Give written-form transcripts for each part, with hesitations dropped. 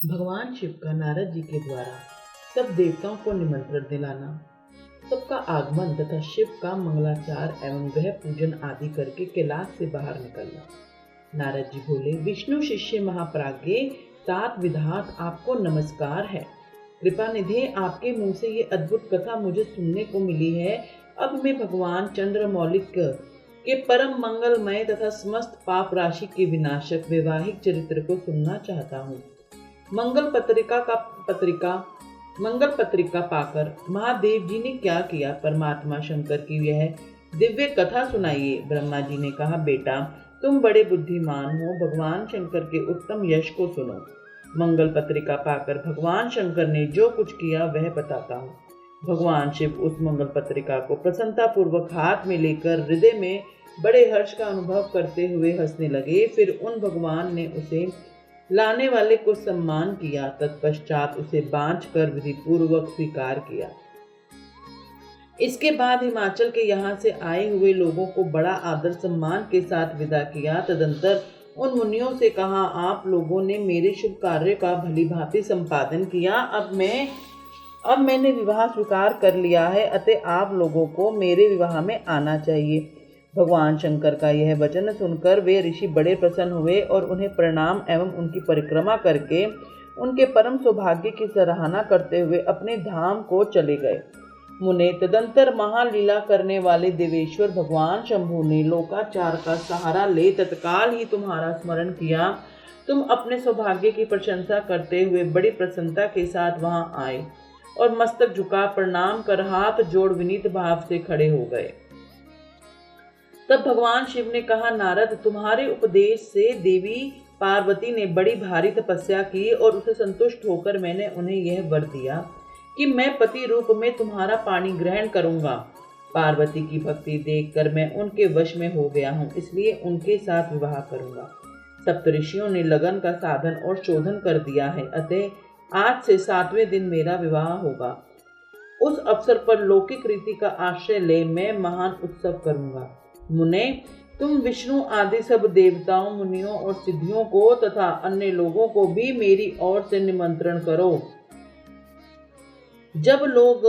भगवान शिव का नारद जी के द्वारा सब देवताओं को निमंत्रण दिलाना, सबका आगमन तथा शिव का मंगलाचार एवं ग्रह पूजन आदि करके कैलाश से बाहर निकलना। नारद जी बोले, विष्णु शिष्य महाप्राज्ञ तात विधात आपको नमस्कार है। कृपा निधि, आपके मुंह से ये अद्भुत कथा मुझे सुनने को मिली है। अब मैं भगवान चंद्रमौलिक के परम मंगलमय तथा समस्त पाप राशि के विनाशक वैवाहिक चरित्र को सुनना चाहता हूँ। मंगल पत्रिका पाकर महादेव जी ने क्या किया, परमात्मा शंकर की यह दिव्य कथा सुनाइए। ब्रह्मा जी ने कहा, बेटा तुम बड़े बुद्धिमान हो, भगवान शंकर के उत्तम यश को सुनो। मंगल पत्रिका पाकर भगवान शंकर ने जो कुछ किया वह बताता हूँ। भगवान शिव उस मंगल पत्रिका को प्रसन्नता पूर्वक हाथ में लेकर हृदय में बड़े हर्ष का अनुभव करते हुए हंसने लगे। फिर उन भगवान ने उसे लाने वाले को सम्मान किया। तत्पश्चात उसे बांध कर विधि पूर्वक स्वीकार किया। इसके बाद हिमाचल के यहाँ से आए हुए लोगों को बड़ा आदर सम्मान के साथ विदा किया। तदंतर उन मुनियों से कहा, आप लोगों ने मेरे शुभ कार्य का भली भांति संपादन किया। अब मैंने विवाह स्वीकार कर लिया है, अतः आप लोगों को मेरे विवाह में आना चाहिए। भगवान शंकर का यह वचन सुनकर वे ऋषि बड़े प्रसन्न हुए और उन्हें प्रणाम एवं उनकी परिक्रमा करके उनके परम सौभाग्य की सराहना करते हुए अपने धाम को चले गए। मुने, तदंतर महालीला करने वाले देवेश्वर भगवान शंभु ने लोकाचार का सहारा ले तत्काल ही तुम्हारा स्मरण किया। तुम अपने सौभाग्य की प्रशंसा करते हुए बड़ी प्रसन्नता के साथ वहां आए और मस्तक झुका प्रणाम कर हाथ जोड़ विनीत भाव से खड़े हो गए। तब भगवान शिव ने कहा, नारद, तुम्हारे उपदेश से देवी पार्वती ने बड़ी भारी तपस्या की और उसे संतुष्ट होकर मैंने उन्हें यह वर दिया कि मैं पति रूप में तुम्हारा पाणी ग्रहण करूंगा। पार्वती की भक्ति देखकर मैं उनके वश में हो गया हूँ, इसलिए उनके साथ विवाह करूंगा। सप्तऋषियों ने लगन का साधन और शोधन कर दिया है, अतः आज से 7वें दिन मेरा विवाह होगा। उस अवसर पर लौकिक रीति का आश्रय ले मैं महान उत्सव करूंगा। मुने, तुम विष्णु आदि सब देवताओं, मुनियों और सिद्धियों को तथा अन्य लोगों को भी मेरी ओर से निमंत्रण करो। जब लोग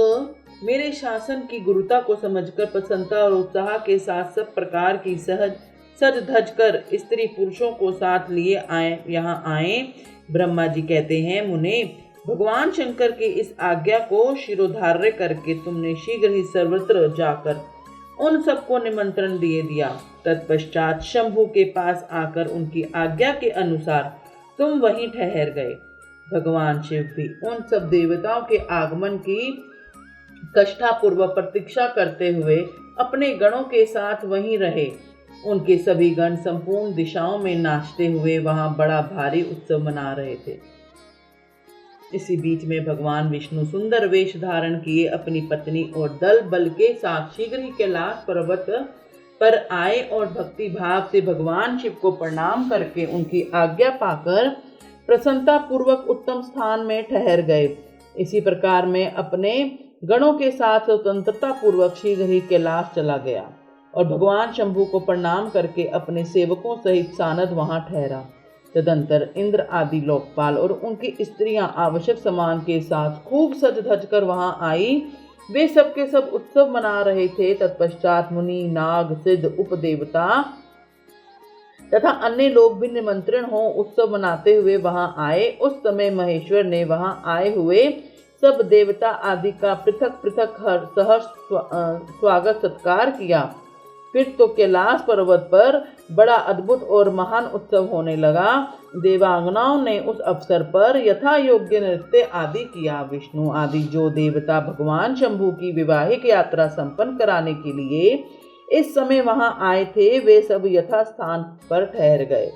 मेरे शासन की गुरुता को समझकर प्रसन्नता और उत्साह के साथ सब प्रकार की सज धज कर स्त्री पुरुषों को साथ लिए यहाँ आए। ब्रह्मा जी कहते हैं, मुने, भगवान शंकर की इस आज्ञा को शिरोधार्य करके तुमने शीघ्र ही सर्वत्र जाकर उन सबको निमंत्रण दिया। तत्पश्चात शंभु के पास आकर उनकी आज्ञा के अनुसार तुम वहीं ठहर गए। भगवान शिव भी उन सब देवताओं के आगमन की कष्टापूर्वक प्रतीक्षा करते हुए अपने गणों के साथ वहीं रहे। उनके सभी गण संपूर्ण दिशाओं में नाचते हुए वहां बड़ा भारी उत्सव मना रहे थे। इसी बीच में भगवान विष्णु सुंदर वेश धारण किए अपनी पत्नी और दल बल के साथ शीघ्र ही कैलाश पर्वत पर आए और भक्ति भाव से भगवान शिव को प्रणाम करके उनकी आज्ञा पाकर प्रसन्नता पूर्वक उत्तम स्थान में ठहर गए। इसी प्रकार मैं अपने गणों के साथ स्वतंत्रता पूर्वक शीघ्र ही कैलाश चला गया और भगवान शंभु को प्रणाम करके अपने सेवकों सहित सानद वहां ठहरा। तदंतर इंद्र आदि लोकपाल और उनकी स्त्रियां आवश्यक सामान के साथ खूब सज धज कर वहां आई। वे सब के सब उत्सव मना रहे थे। तत्पश्चात मुनि, नाग, सिद्ध, उपदेवता तथा अन्य लोग भी निमंत्रण हो उत्सव मनाते हुए वहां आए। उस समय महेश्वर ने वहां आए हुए सब देवता आदि का पृथक पृथक सहर्ष स्वागत सत्कार किया। फिर तो कैलाश पर्वत पर बड़ा अद्भुत और महान उत्सव होने लगा। देवांगनाओं ने उस अवसर पर यथा योग्य नृत्य आदि किया। विष्णु आदि जो देवता भगवान शंभु की विवाहिक यात्रा संपन्न कराने के लिए इस समय वहां आए थे, वे सब यथास्थान पर ठहर गए।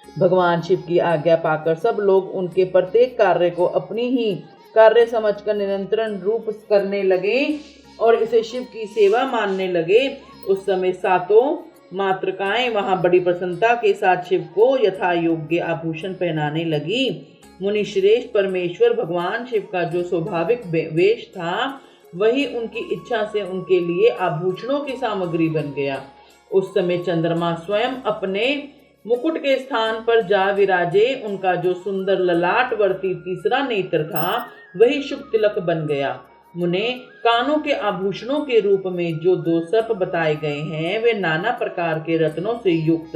भगवान शिव की आज्ञा पाकर सब लोग उनके प्रत्येक कार्य को अपनी ही कार्य समझकर निरंतर रूप करने लगे और इसे शिव की सेवा मानने लगे। उस समय 7 मातृकाएं वहां बड़ी प्रसन्नता के साथ शिव को यथा योग्य आभूषण पहनाने लगी। मुनि श्रेष्ठ परमेश्वर भगवान शिव का जो स्वाभाविक वेश था वही उनकी इच्छा से उनके लिए आभूषणों की सामग्री बन गया। उस समय चंद्रमा स्वयं अपने मुकुट के स्थान पर जा विराजे। उनका जो सुंदर ललाटवर्ती तीसरा नेत्र था वही शुभ तिलक बन गया। मुने, कानों के आभूषणों के रूप में जो 2 सर्प बताए गए हैं वे नाना प्रकार के रत्नों से युक्त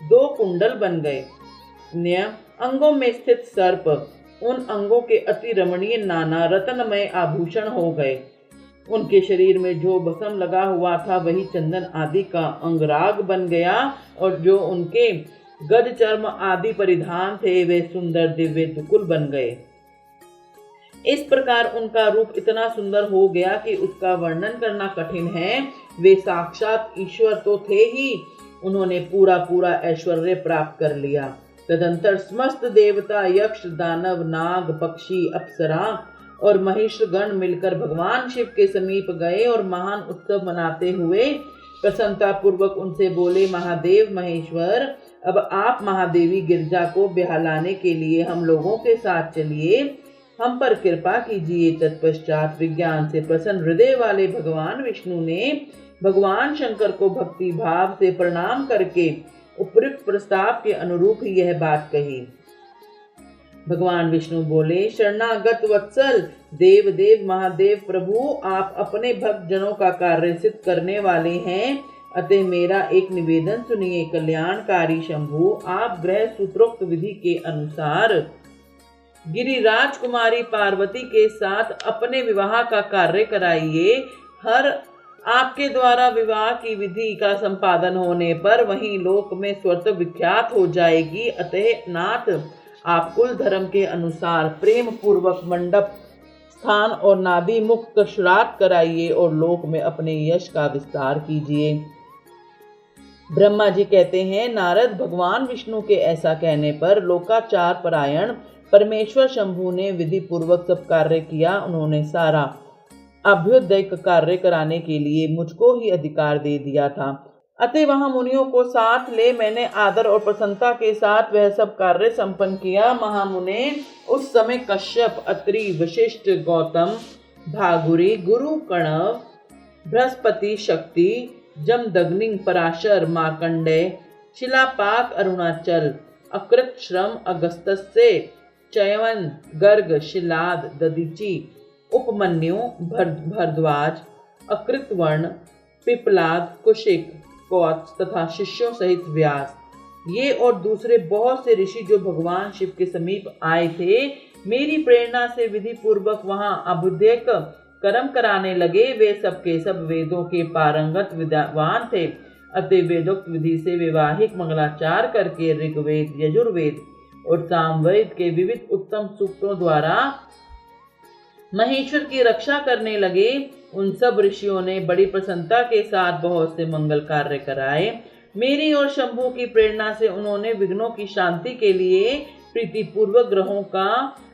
2 कुंडल बन गए। अंगों में स्थित सर्प उन अंगों के अति रमणीय नाना रत्नमय आभूषण हो गए। उनके शरीर में जो भस्म लगा हुआ था वही चंदन आदि का अंगराग बन गया, और जो उनके गज चर्म आदि परिधान थे वे सुंदर दिव्य दुकुल बन गए। इस प्रकार उनका रूप इतना सुंदर हो गया कि उसका वर्णन करना कठिन है। वे साक्षात ईश्वर तो थे ही, उन्होंने पूरा पूरा ऐश्वर्य प्राप्त कर लिया। तदंतर समस्त देवता, यक्ष, दानव, नाग, पक्षी, अप्सरा और महेश्वर गण मिलकर भगवान शिव के समीप गए और महान उत्सव मनाते हुए प्रसन्नता पूर्वक उनसे बोले, महादेव महेश्वर, अब आप महादेवी गिरजा को बहलाने के लिए हम लोगों के साथ चलिए, हम पर कृपा कीजिए। तत्पश्चात विज्ञान से प्रसन्न हृदय वाले भगवान विष्णु ने भगवान शंकर को भक्ति भाव से प्रणाम करके उपयुक्त प्रस्ताव के अनुरूप ही यह बात कही। भगवान विष्णु बोले, शरणागत वत्सल देव देव महादेव प्रभु, आप अपने भक्त जनों का कार्य सिद्ध करने वाले हैं, अतः मेरा एक निवेदन सुनिए। कल्याणकारी शंभु, आप ग्रह सूत्रोक्त विधि के अनुसार गिरिराज कुमारी पार्वती के साथ अपने विवाह का कार्य कराइए। हर आपके द्वारा विवाह की विधि का संपादन होने पर वहीं लोक में स्वतः विख्यात हो जाएगी। अतः नाथ, आप कुल धर्म के अनुसार प्रेम पूर्वक मंडप स्थान और नादी मुक्त श्राद्ध कराइए और लोक में अपने यश का विस्तार कीजिए। ब्रह्मा जी कहते हैं, नारद, भगवान विष्णु के ऐसा कहने पर लोकाचार परायण परमेश्वर शंभु ने विधि पूर्वक सब कार्य किया। उन्होंने सारा अभ्युदय कार्य कराने के लिए मुझको ही अधिकार दे दिया था। अतः वहां मुनियों को साथ ले मैंने आदर और प्रसन्नता के साथ वह सब कार्य संपन्न किया। महामुने, उस समय कश्यप, अत्रि, वशिष्ठ, गौतम, भागुरी, गुरु कणव, बृहस्पति, शक्ति, जमदग्नि, पराशर, मार्कंडेय, शिलापाक, अरुणाचल, अकृत, श्रम, अगस्त्य, चयवन, गर्ग, शिलाद, ददीची, उपमन्यु, भरद्वाज, अकृतवर्ण, पिपलाद, कुशिक, कौत्स तथा शिष्यों सहित व्यास, ये और दूसरे बहुत से ऋषि जो भगवान शिव के समीप आए थे, मेरी प्रेरणा से विधि पूर्वक वहां अभ्युदय कर्म कराने लगे। वे सब के सब वेदों के पारंगत विद्वान थे। अतः वेदोक्त विधि से वैवाहिक मंगलाचार करके ऋग्वेद, यजुर्वेद और सामवेद के विविध उत्तम सूक्तों द्वारा महेश्वर की रक्षा करने लगे। उन सब ऋषियों ने बड़ी प्रसन्नता के साथ बहुत से मंगल कार्य कराए। मेरी और शंभु की प्रेरणा से उन्होंने विघ्नों की शांति के लिए प्रीतिपूर्वक ग्रहों का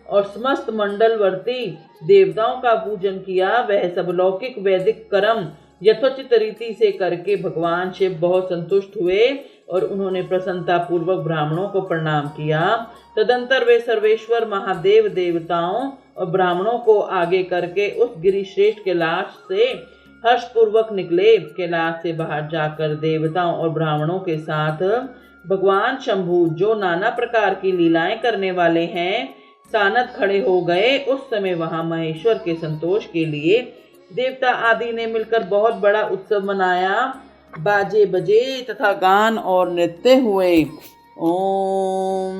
और समस्त मंडलवर्ती देवताओं का पूजन किया। वह सब लौकिक वैदिक कर्म यथोचित रीति से करके भगवान शिव बहुत संतुष्ट हुए और उन्होंने प्रसन्नता पूर्वक ब्राह्मणों को प्रणाम किया। तदंतर वे सर्वेश्वर महादेव देवताओं और ब्राह्मणों को आगे करके उस गिरिश्रेष्ठ कैलाश से हर्षपूर्वक निकले। कैलाश से बाहर जाकर देवताओं और ब्राह्मणों के साथ भगवान शंभु, जो नाना प्रकार की लीलाएं करने वाले हैं, सानद खड़े हो गए। उस समय वहां महेश्वर के संतोष के लिए देवता आदि ने मिलकर बहुत बड़ा उत्सव मनाया। बाजे बजे तथा गान और नृत्य हुए। ओम।